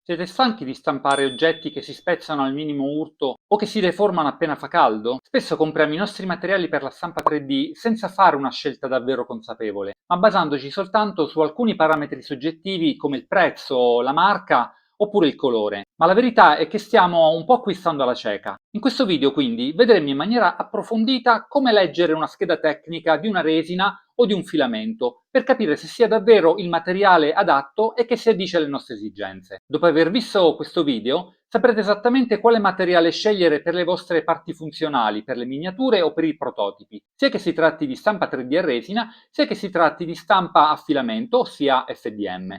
Siete stanchi di stampare oggetti che si spezzano al minimo urto o che si deformano appena fa caldo? Spesso compriamo i nostri materiali per la stampa 3D senza fare una scelta davvero consapevole, ma basandoci soltanto su alcuni parametri soggettivi come il prezzo, la marca oppure il colore. Ma la verità è che stiamo un po' acquistando alla cieca. In questo video quindi vedremo in maniera approfondita come leggere una scheda tecnica di una resina o di un filamento, per capire se sia davvero il materiale adatto e che si addice alle nostre esigenze. Dopo aver visto questo video, saprete esattamente quale materiale scegliere per le vostre parti funzionali, per le miniature o per i prototipi, sia che si tratti di stampa 3D a resina, sia che si tratti di stampa a filamento, ossia FDM.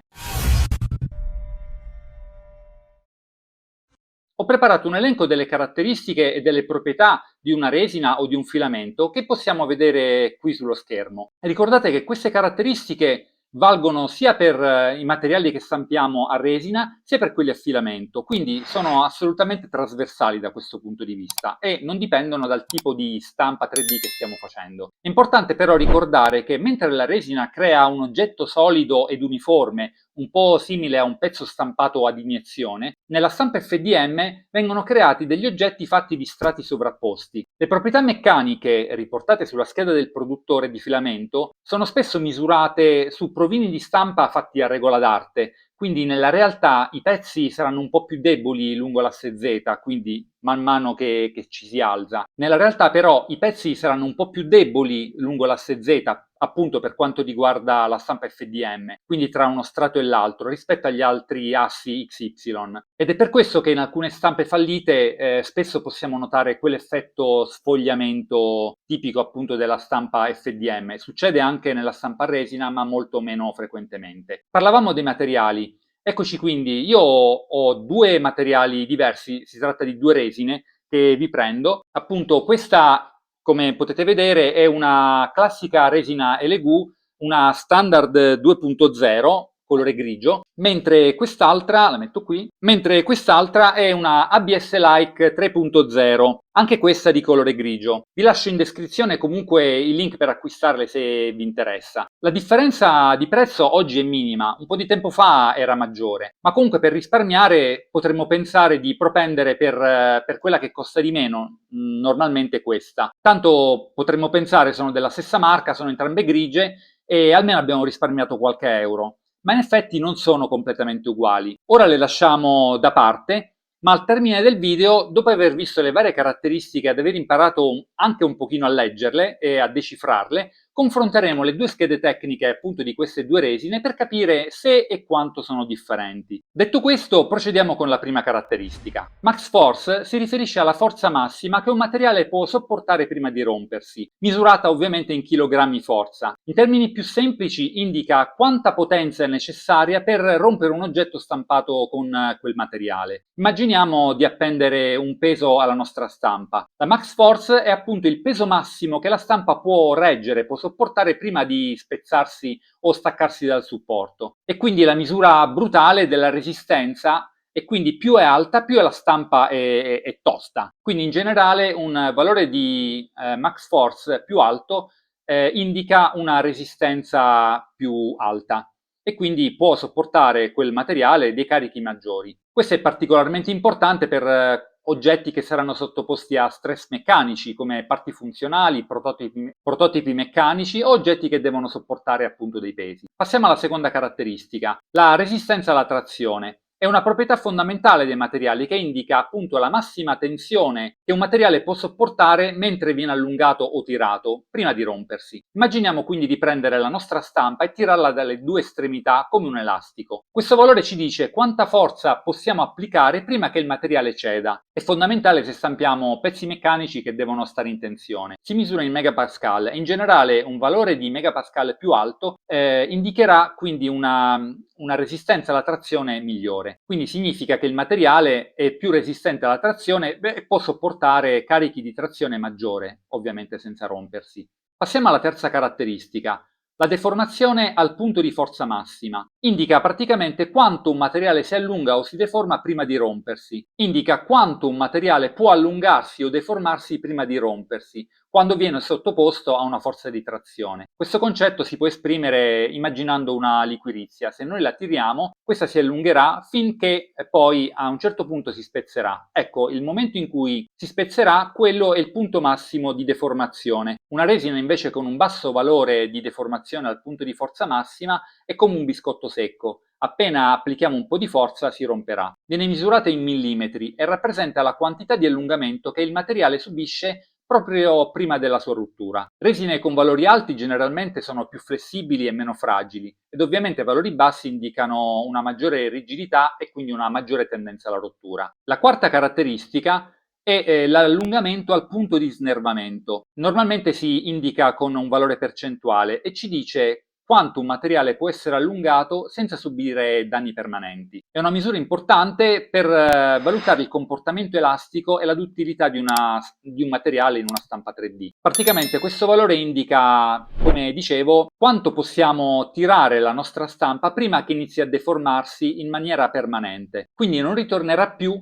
Ho preparato un elenco delle caratteristiche e delle proprietà di una resina o di un filamento che possiamo vedere qui sullo schermo. E ricordate che queste caratteristiche valgono sia per i materiali che stampiamo a resina, sia per quelli a filamento, quindi sono assolutamente trasversali da questo punto di vista e non dipendono dal tipo di stampa 3D che stiamo facendo. È importante però ricordare che mentre la resina crea un oggetto solido ed uniforme, un po' simile a un pezzo stampato ad iniezione, nella stampa FDM vengono creati degli oggetti fatti di strati sovrapposti. Le proprietà meccaniche riportate sulla scheda del produttore di filamento sono spesso misurate su provini di stampa fatti a regola d'arte, quindi nella realtà i pezzi saranno un po' più deboli lungo l'asse Z, quindi man mano che ci si alza. Nella realtà però i pezzi saranno un po' più deboli lungo l'asse Z, appunto per quanto riguarda la stampa FDM, quindi tra uno strato e l'altro, rispetto agli altri assi XY. Ed è per questo che in alcune stampe fallite spesso possiamo notare quell'effetto sfogliamento tipico appunto della stampa FDM. Succede anche nella stampa a resina, ma molto meno frequentemente. Parlavamo dei materiali. Eccoci quindi, io ho due materiali diversi, si tratta di due resine che vi prendo. Appunto questa, come potete vedere, è una classica resina LV, una standard 2.0, colore grigio, mentre quest'altra, la metto qui, mentre quest'altra è una ABS Like 3.0, anche questa di colore grigio. Vi lascio in descrizione comunque il link per acquistarle se vi interessa. La differenza di prezzo oggi è minima, un po' di tempo fa era maggiore, ma comunque per risparmiare potremmo pensare di propendere per quella che costa di meno, normalmente questa. Tanto potremmo pensare sono della stessa marca, sono entrambe grigie e almeno abbiamo risparmiato qualche euro. Ma in effetti non sono completamente uguali. Ora le lasciamo da parte, ma al termine del video, dopo aver visto le varie caratteristiche ed aver imparato anche un pochino a leggerle e a decifrarle, confronteremo le due schede tecniche appunto di queste due resine per capire se e quanto sono differenti. Detto questo, procediamo con la prima caratteristica. Max Force si riferisce alla forza massima che un materiale può sopportare prima di rompersi, misurata ovviamente in chilogrammi forza. In termini più semplici indica quanta potenza è necessaria per rompere un oggetto stampato con quel materiale. Immaginiamo di appendere un peso alla nostra stampa. La Max Force è appunto il peso massimo che la stampa può reggere, può sopportare prima di spezzarsi o staccarsi dal supporto. E quindi la misura brutale della resistenza e quindi più è alta, più la stampa è tosta. Quindi in generale un valore di max force più alto indica una resistenza più alta e quindi può sopportare quel materiale dei carichi maggiori. Questo è particolarmente importante per oggetti che saranno sottoposti a stress meccanici come parti funzionali, prototipi meccanici o oggetti che devono sopportare appunto dei pesi. Passiamo alla seconda caratteristica, la resistenza alla trazione. È una proprietà fondamentale dei materiali che indica appunto la massima tensione che un materiale può sopportare mentre viene allungato o tirato, prima di rompersi. Immaginiamo quindi di prendere la nostra stampa e tirarla dalle due estremità come un elastico. Questo valore ci dice quanta forza possiamo applicare prima che il materiale ceda. È fondamentale se stampiamo pezzi meccanici che devono stare in tensione. Si misura in megapascal e in generale un valore di megapascal più alto indicherà quindi una resistenza alla trazione migliore. Quindi significa che il materiale è più resistente alla trazione e può sopportare carichi di trazione maggiore, ovviamente senza rompersi. Passiamo alla terza caratteristica, la deformazione al punto di forza massima. indica praticamente quanto un materiale si allunga o si deforma prima di rompersi. Indica quanto un materiale può allungarsi o deformarsi prima di rompersi, quando viene sottoposto a una forza di trazione. Questo concetto si può esprimere immaginando una liquirizia. Se noi la tiriamo, questa si allungherà finché poi a un certo punto si spezzerà. Ecco, il momento in cui si spezzerà, quello è il punto massimo di deformazione. Una resina invece con un basso valore di deformazione al punto di forza massima è come un biscotto secco. Appena applichiamo un po' di forza si romperà. Viene misurata in millimetri e rappresenta la quantità di allungamento che il materiale subisce proprio prima della sua rottura. Resine con valori alti generalmente sono più flessibili e meno fragili, ed ovviamente valori bassi indicano una maggiore rigidità e quindi una maggiore tendenza alla rottura. La quarta caratteristica è l'allungamento al punto di snervamento. Normalmente si indica con un valore percentuale e ci dice quanto un materiale può essere allungato senza subire danni permanenti. È una misura importante per valutare il comportamento elastico e la duttilità di un materiale in una stampa 3D. Praticamente questo valore indica, come dicevo, quanto possiamo tirare la nostra stampa prima che inizi a deformarsi in maniera permanente. Quindi non ritornerà più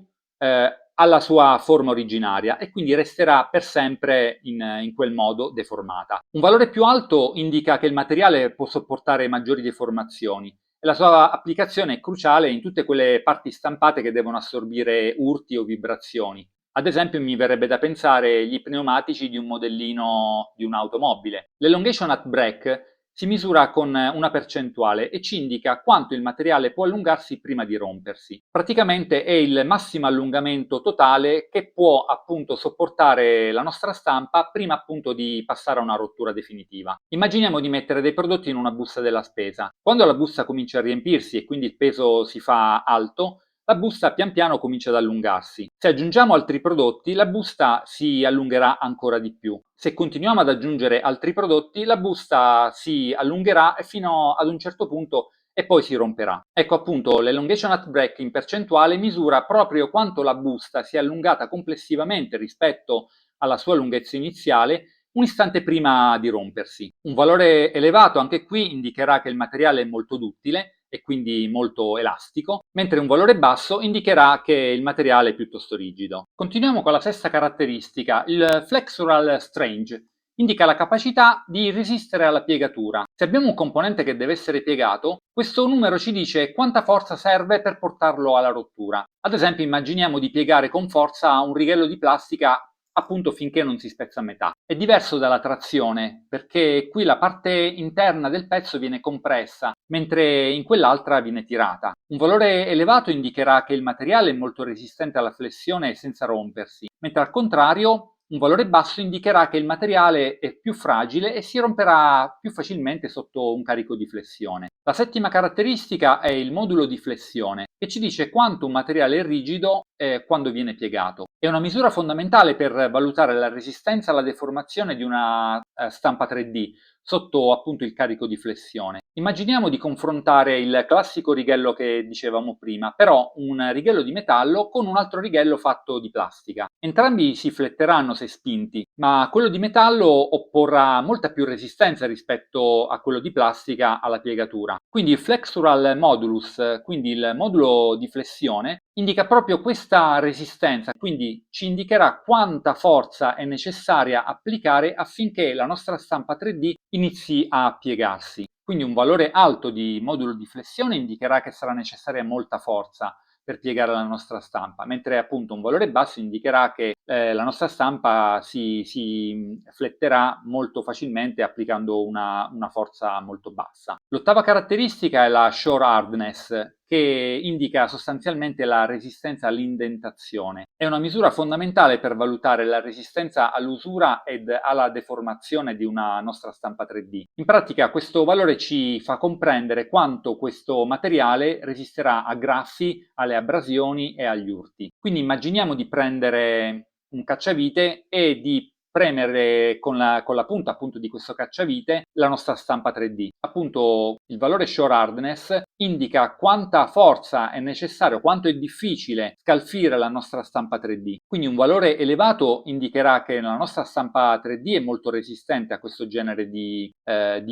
alla sua forma originaria e quindi resterà per sempre in quel modo deformata. Un valore più alto indica che il materiale può sopportare maggiori deformazioni e la sua applicazione è cruciale in tutte quelle parti stampate che devono assorbire urti o vibrazioni. Ad esempio mi verrebbe da pensare gli pneumatici di un modellino di un'automobile. L'elongation at break si misura con una percentuale e ci indica quanto il materiale può allungarsi prima di rompersi. Praticamente è il massimo allungamento totale che può appunto sopportare la nostra stampa prima appunto di passare a una rottura definitiva. Immaginiamo di mettere dei prodotti in una busta della spesa. Quando la busta comincia a riempirsi e quindi il peso si fa alto, la busta pian piano comincia ad allungarsi. Se aggiungiamo altri prodotti, la busta si allungherà ancora di più. Se continuiamo ad aggiungere altri prodotti, la busta si allungherà fino ad un certo punto e poi si romperà. Ecco appunto, l'elongation at break in percentuale misura proprio quanto la busta si è allungata complessivamente rispetto alla sua lunghezza iniziale un istante prima di rompersi. Un valore elevato anche qui indicherà che il materiale è molto duttile e quindi molto elastico, mentre un valore basso indicherà che il materiale è piuttosto rigido. Continuiamo con la sesta caratteristica, il flexural strange. Indica la capacità di resistere alla piegatura. Se abbiamo un componente che deve essere piegato, questo numero ci dice quanta forza serve per portarlo alla rottura. Ad esempio, immaginiamo di piegare con forza un righello di plastica appunto finché non si spezza a metà. È diverso dalla trazione, perché qui la parte interna del pezzo viene compressa, mentre in quell'altra viene tirata. Un valore elevato indicherà che il materiale è molto resistente alla flessione senza rompersi, mentre al contrario un valore basso indicherà che il materiale è più fragile e si romperà più facilmente sotto un carico di flessione. La settima caratteristica è il modulo di flessione, che ci dice quanto un materiale è rigido quando viene piegato. È una misura fondamentale per valutare la resistenza alla deformazione di una stampa 3D sotto appunto il carico di flessione. Immaginiamo di confrontare il classico righello che dicevamo prima, però un righello di metallo con un altro righello fatto di plastica. Entrambi si fletteranno se spinti, ma quello di metallo opporrà molta più resistenza rispetto a quello di plastica alla piegatura. Quindi il flexural modulus, quindi il modulo di flessione, indica proprio questa resistenza, quindi ci indicherà quanta forza è necessaria applicare affinché la nostra stampa 3D inizi a piegarsi. Quindi un valore alto di modulo di flessione indicherà che sarà necessaria molta forza per piegare la nostra stampa, mentre appunto un valore basso indicherà che la nostra stampa si fletterà molto facilmente applicando una forza molto bassa. L'ottava caratteristica è la shore hardness, che indica sostanzialmente la resistenza all'indentazione. È una misura fondamentale per valutare la resistenza all'usura ed alla deformazione di una nostra stampa 3D. In pratica questo valore ci fa comprendere quanto questo materiale resisterà a graffi, alle abrasioni e agli urti. Quindi immaginiamo di prendere un cacciavite e di premere con la punta appunto di questo cacciavite la nostra stampa 3D. Appunto il valore shore hardness indica quanta forza è necessario, quanto è difficile scalfire la nostra stampa 3D. Quindi un valore elevato indicherà che la nostra stampa 3D è molto resistente a questo genere di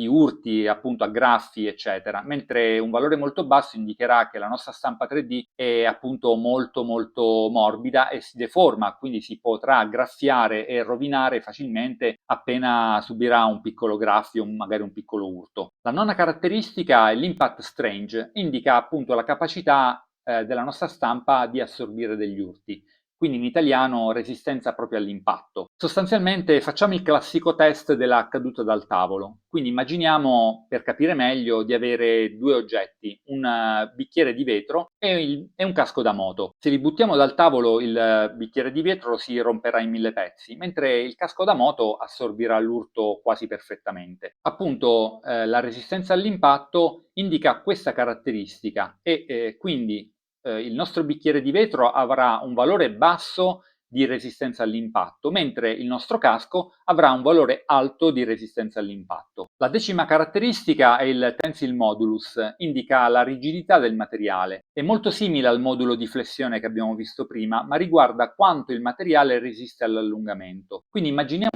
urti, appunto a graffi, eccetera, mentre un valore molto basso indicherà che la nostra stampa 3D è appunto molto molto morbida e si deforma, quindi si potrà graffiare e rovinare facilmente appena subirà un piccolo graffio, magari un piccolo urto. La nona caratteristica è l'impact strength, indica appunto la capacità della nostra stampa di assorbire degli urti, quindi in italiano resistenza proprio all'impatto. Sostanzialmente facciamo il classico test della caduta dal tavolo, quindi immaginiamo, per capire meglio, di avere due oggetti, un bicchiere di vetro e un casco da moto. Se li buttiamo dal tavolo il bicchiere di vetro si romperà in 1000 pezzi, mentre il casco da moto assorbirà l'urto quasi perfettamente. Appunto la resistenza all'impatto indica questa caratteristica e quindi il nostro bicchiere di vetro avrà un valore basso di resistenza all'impatto, mentre il nostro casco avrà un valore alto di resistenza all'impatto. La decima caratteristica è il tensile modulus, indica la rigidità del materiale. È molto simile al modulo di flessione che abbiamo visto prima, ma riguarda quanto il materiale resiste all'allungamento. Quindi immaginiamo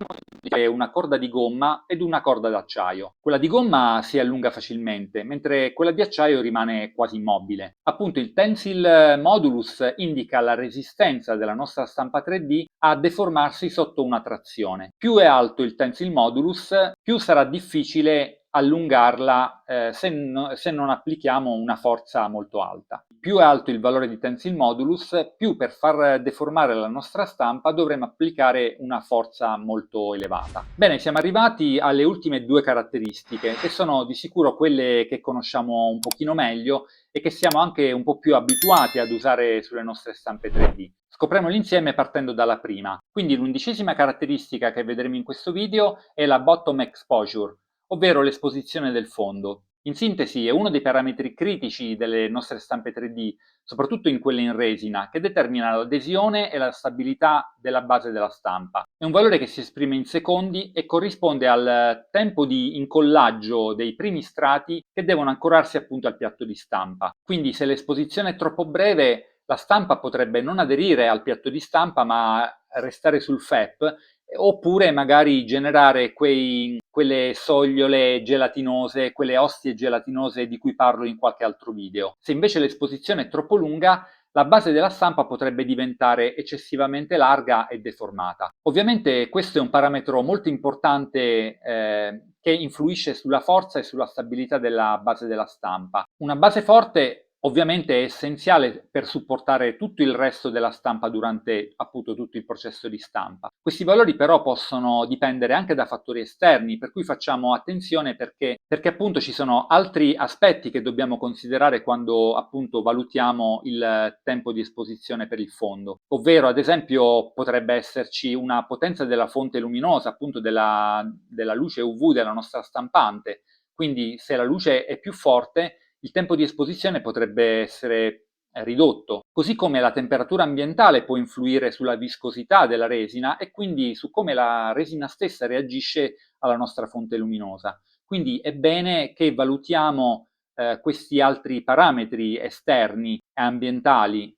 una corda di gomma ed una corda d'acciaio. Quella di gomma si allunga facilmente, mentre quella di acciaio rimane quasi immobile. Appunto il tensile modulus indica la resistenza della nostra stampa 3D a deformarsi sotto una trazione. Più è alto il tensile modulus, più sarà difficile allungarla se non applichiamo una forza molto alta. Più è alto il valore di tensile modulus, più per far deformare la nostra stampa dovremo applicare una forza molto elevata. Bene, siamo arrivati alle ultime due caratteristiche, che sono di sicuro quelle che conosciamo un pochino meglio e che siamo anche un po' più abituati ad usare sulle nostre stampe 3D. Scopriamole insieme partendo dalla prima. Quindi l'undicesima caratteristica che vedremo in questo video è la bottom exposure, ovvero l'esposizione del fondo. In sintesi è uno dei parametri critici delle nostre stampe 3D, soprattutto in quelle in resina, che determina l'adesione e la stabilità della base della stampa. È un valore che si esprime in secondi e corrisponde al tempo di incollaggio dei primi strati che devono ancorarsi appunto al piatto di stampa. Quindi se l'esposizione è troppo breve, la stampa potrebbe non aderire al piatto di stampa ma restare sul FEP, oppure magari generare quelle sogliole gelatinose, quelle ostie gelatinose di cui parlo in qualche altro video. Se invece l'esposizione è troppo lunga, la base della stampa potrebbe diventare eccessivamente larga e deformata. Ovviamente questo è un parametro molto importante che influisce sulla forza e sulla stabilità della base della stampa. Una base forte ovviamente è essenziale per supportare tutto il resto della stampa durante appunto tutto il processo di stampa. Questi valori però possono dipendere anche da fattori esterni, per cui facciamo attenzione perché appunto ci sono altri aspetti che dobbiamo considerare quando appunto valutiamo il tempo di esposizione per il fondo, ovvero ad esempio potrebbe esserci una potenza della fonte luminosa, appunto della luce UV della nostra stampante, quindi se la luce è più forte il tempo di esposizione potrebbe essere ridotto, così come la temperatura ambientale può influire sulla viscosità della resina e quindi su come la resina stessa reagisce alla nostra fonte luminosa. Quindi è bene che valutiamo questi altri parametri esterni e ambientali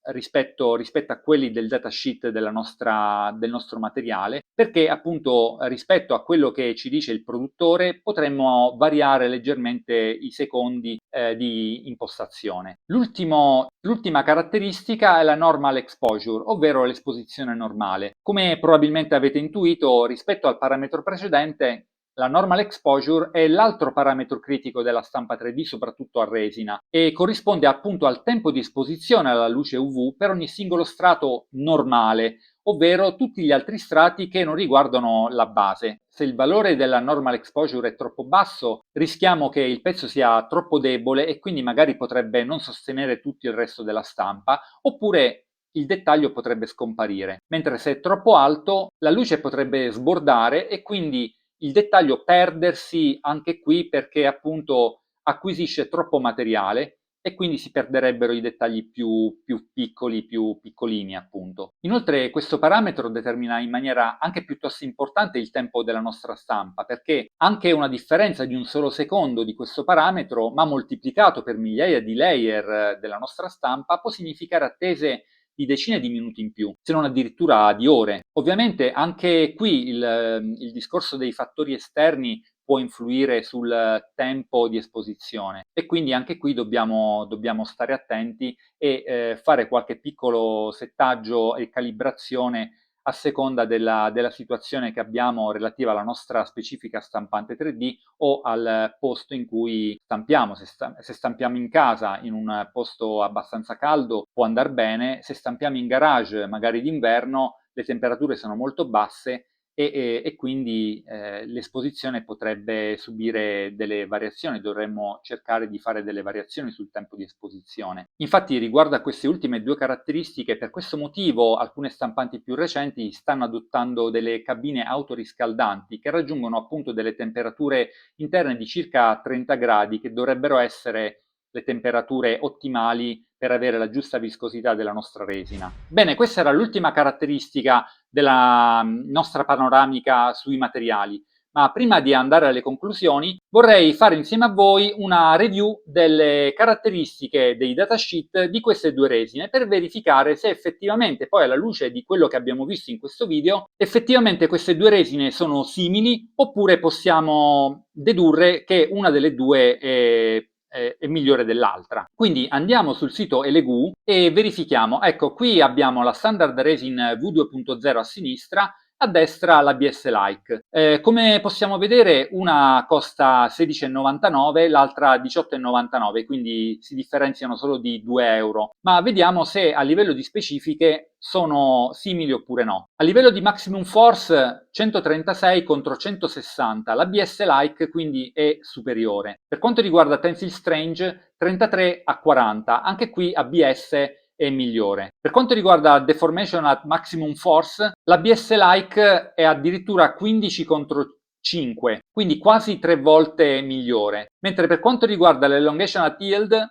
rispetto a quelli del datasheet del nostro materiale, perché appunto rispetto a quello che ci dice il produttore potremmo variare leggermente i secondi di impostazione. L'ultima caratteristica è la normal exposure, ovvero l'esposizione normale. Come probabilmente avete intuito, rispetto al parametro precedente, la normal exposure è l'altro parametro critico della stampa 3D, soprattutto a resina, e corrisponde appunto al tempo di esposizione alla luce UV per ogni singolo strato normale, ovvero tutti gli altri strati che non riguardano la base. Se il valore della normal exposure è troppo basso, rischiamo che il pezzo sia troppo debole e quindi magari potrebbe non sostenere tutto il resto della stampa, oppure il dettaglio potrebbe scomparire. Mentre se è troppo alto, la luce potrebbe sbordare e quindi il dettaglio perdersi anche qui perché appunto acquisisce troppo materiale e quindi si perderebbero i dettagli più piccoli, più piccolini appunto. Inoltre questo parametro determina in maniera anche piuttosto importante il tempo della nostra stampa, perché anche una differenza di un solo secondo di questo parametro, ma moltiplicato per migliaia di layer della nostra stampa, può significare attese di decine di minuti in più, se non addirittura di ore. Ovviamente anche qui il discorso dei fattori esterni può influire sul tempo di esposizione e quindi anche qui dobbiamo stare attenti e fare qualche piccolo settaggio e calibrazione a seconda della situazione che abbiamo relativa alla nostra specifica stampante 3D o al posto in cui stampiamo. Se stampiamo in casa, in un posto abbastanza caldo, può andare bene. Se stampiamo in garage, magari d'inverno, le temperature sono molto basse e quindi l'esposizione potrebbe subire delle variazioni, dovremmo cercare di fare delle variazioni sul tempo di esposizione. Infatti riguardo a queste ultime due caratteristiche, per questo motivo alcune stampanti più recenti stanno adottando delle cabine autoriscaldanti che raggiungono appunto delle temperature interne di circa 30 gradi, che dovrebbero essere le temperature ottimali per avere la giusta viscosità della nostra resina. Bene, questa era l'ultima caratteristica della nostra panoramica sui materiali. Ma prima di andare alle conclusioni, vorrei fare insieme a voi una review delle caratteristiche dei datasheet di queste due resine per verificare se effettivamente, poi alla luce di quello che abbiamo visto in questo video, effettivamente queste due resine sono simili oppure possiamo dedurre che una delle due è migliore dell'altra. Quindi andiamo sul sito Elegoo e verifichiamo. Ecco, qui abbiamo la standard resin V2.0 a sinistra, a destra l'ABS-Like. Come possiamo vedere, una costa 16,99, l'altra 18,99, quindi si differenziano solo di 2 euro. Ma vediamo se a livello di specifiche sono simili oppure no. A livello di maximum force 136 contro 160, l'ABS-Like quindi è superiore. Per quanto riguarda tensile strength 33 a 40, anche qui ABS è migliore. Per quanto riguarda deformation at maximum force, l'ABS-Like è addirittura 15 contro 5, quindi quasi 3 volte migliore. Mentre per quanto riguarda l'elongation at yield,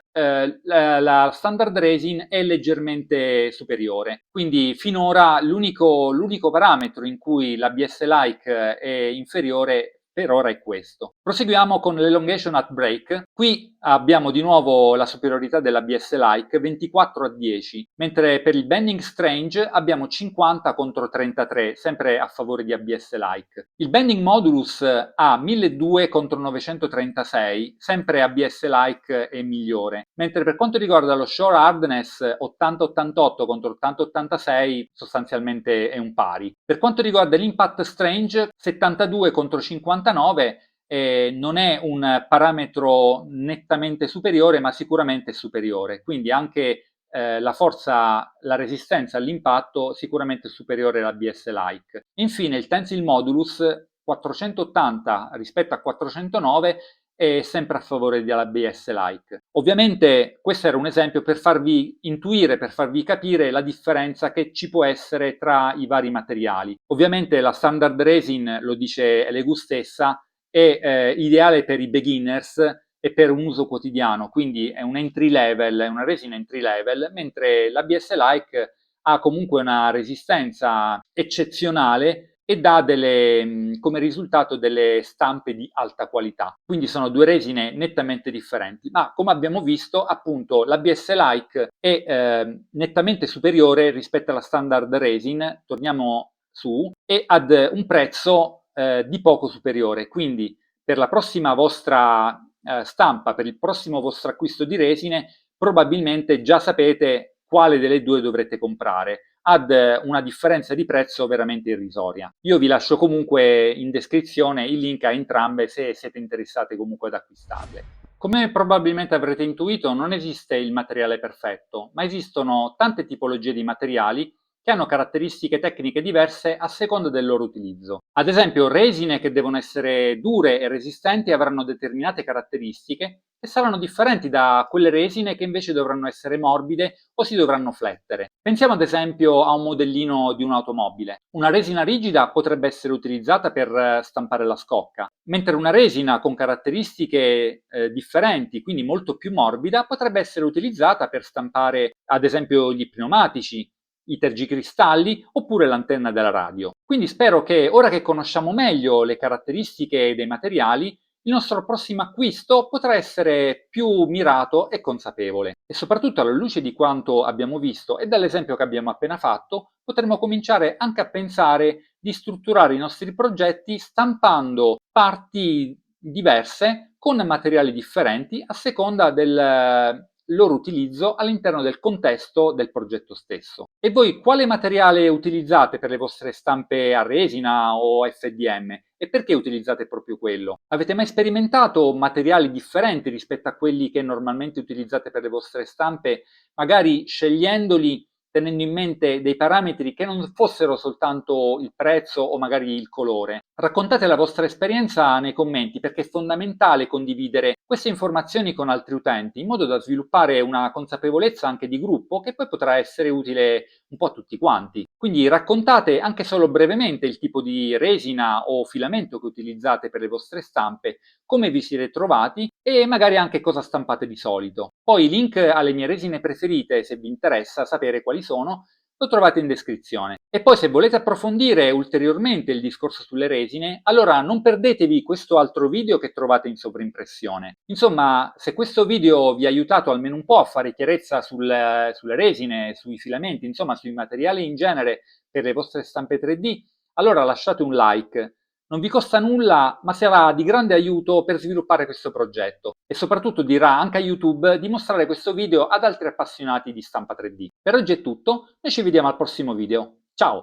la standard resin è leggermente superiore. Quindi finora l'unico parametro in cui l'ABS-Like è inferiore per ora è questo. Proseguiamo con l'elongation at break. Qui abbiamo di nuovo la superiorità dell'ABS-Like 24 a 10, mentre per il bending strange abbiamo 50 contro 33, sempre a favore di ABS-Like. Il bending modulus ha 1200 contro 936, sempre ABS-Like è migliore, mentre per quanto riguarda lo shore hardness 80-88 contro 80-86 sostanzialmente è un pari. Per quanto riguarda l'impact strange 72 contro 59 non è un parametro nettamente superiore, ma sicuramente superiore. Quindi anche la forza, la resistenza all'impatto sicuramente superiore all'ABS-Like. Infine il tensile modulus 480 rispetto a 409 è sempre a favore dell'ABS-Like. Ovviamente questo era un esempio per farvi intuire, per farvi capire la differenza che ci può essere tra i vari materiali. Ovviamente la standard resin, lo dice Elegoo stessa, è ideale per i beginners e per un uso quotidiano, quindi è un entry level, è una resina entry level, mentre l'ABS-Like ha comunque una resistenza eccezionale e dà come risultato delle stampe di alta qualità. Quindi sono due resine nettamente differenti, ma come abbiamo visto, appunto, l'ABS-Like è nettamente superiore rispetto alla standard resin, torniamo su, e ad un prezzo di poco superiore. Quindi per la prossima vostra stampa, per il prossimo vostro acquisto di resine, probabilmente già sapete quale delle due dovrete comprare, ad una differenza di prezzo veramente irrisoria. Io vi lascio comunque in descrizione il link a entrambe se siete interessati comunque ad acquistarle. Come probabilmente avrete intuito, non esiste il materiale perfetto, ma esistono tante tipologie di materiali che hanno caratteristiche tecniche diverse a seconda del loro utilizzo. Ad esempio, resine che devono essere dure e resistenti avranno determinate caratteristiche che saranno differenti da quelle resine che invece dovranno essere morbide o si dovranno flettere. Pensiamo ad esempio a un modellino di un'automobile. Una resina rigida potrebbe essere utilizzata per stampare la scocca, mentre una resina con caratteristiche differenti, quindi molto più morbida, potrebbe essere utilizzata per stampare ad esempio gli pneumatici, i tergicristalli oppure l'antenna della radio. Quindi spero che ora che conosciamo meglio le caratteristiche dei materiali, il nostro prossimo acquisto potrà essere più mirato e consapevole. E soprattutto alla luce di quanto abbiamo visto e dall'esempio che abbiamo appena fatto, potremo cominciare anche a pensare di strutturare i nostri progetti stampando parti diverse con materiali differenti a seconda del loro utilizzo all'interno del contesto del progetto stesso. E voi quale materiale utilizzate per le vostre stampe a resina o FDM? E perché utilizzate proprio quello? Avete mai sperimentato materiali differenti rispetto a quelli che normalmente utilizzate per le vostre stampe, magari scegliendoli tenendo in mente dei parametri che non fossero soltanto il prezzo o magari il colore? Raccontate la vostra esperienza nei commenti perché è fondamentale condividere queste informazioni con altri utenti in modo da sviluppare una consapevolezza anche di gruppo che poi potrà essere utile un po' a tutti quanti. Quindi raccontate anche solo brevemente il tipo di resina o filamento che utilizzate per le vostre stampe, come vi siete trovati e magari anche cosa stampate di solito. Poi i link alle mie resine preferite, se vi interessa sapere quali sono, lo trovate in descrizione. E poi se volete approfondire ulteriormente il discorso sulle resine, allora non perdetevi questo altro video che trovate in sovrimpressione. Insomma, se questo video vi ha aiutato almeno un po' a fare chiarezza sulle resine, sui filamenti, insomma sui materiali in genere per le vostre stampe 3D, allora lasciate un like. Non vi costa nulla, ma sarà di grande aiuto per sviluppare questo progetto e soprattutto dirà anche a YouTube di mostrare questo video ad altri appassionati di stampa 3D. Per oggi è tutto, noi ci vediamo al prossimo video. Ciao!